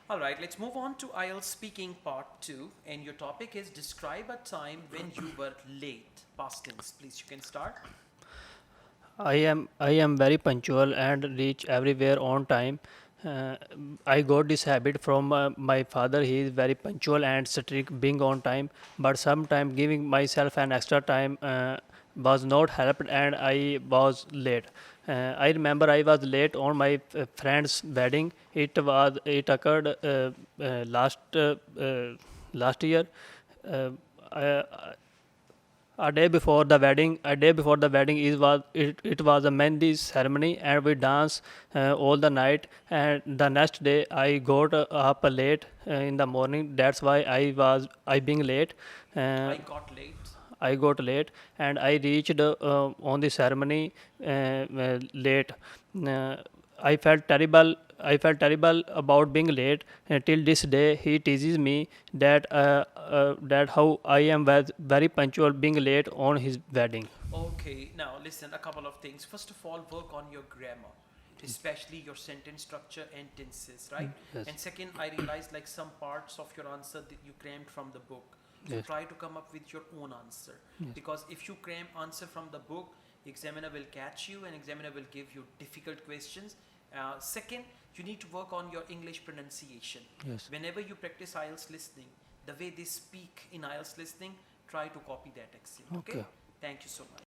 All right, let's move on to IELTS speaking part 2. And your topic is describe a time when you were late. Past tense, please. You can start. I am very punctual and reach everywhere on time. Uh, I got this habit from my father. He is very punctual and strict, being on time. But sometimes giving myself an extra time was not helped, and I was late. I remember I was late on my friend's wedding. It occurred last year. Uh, I, a day before the wedding it was a mehndi ceremony, and we danced all the night, and the next day I got up late in the morning. That's why I being late. uh, I got late. I got late, and I reached on the ceremony late. Uh, I felt terrible. I felt terrible about being late. Till this day, he teases me that how I am very punctual being late on his wedding. Okay, now listen, a couple of things. First of all, work on your grammar, especially your sentence structure and tenses, right? Yes. And second, I realized like some parts of your answer that you crammed from the book. So Yes. try to come up with your own answer. Yes. Because if you cram answer from the book, examiner will catch you and examiner will give you difficult questions. Second, you need to work on your English pronunciation. Yes. Whenever you practice IELTS listening, the way they speak in IELTS listening, try to copy that accent. Okay? Okay. Thank you so much.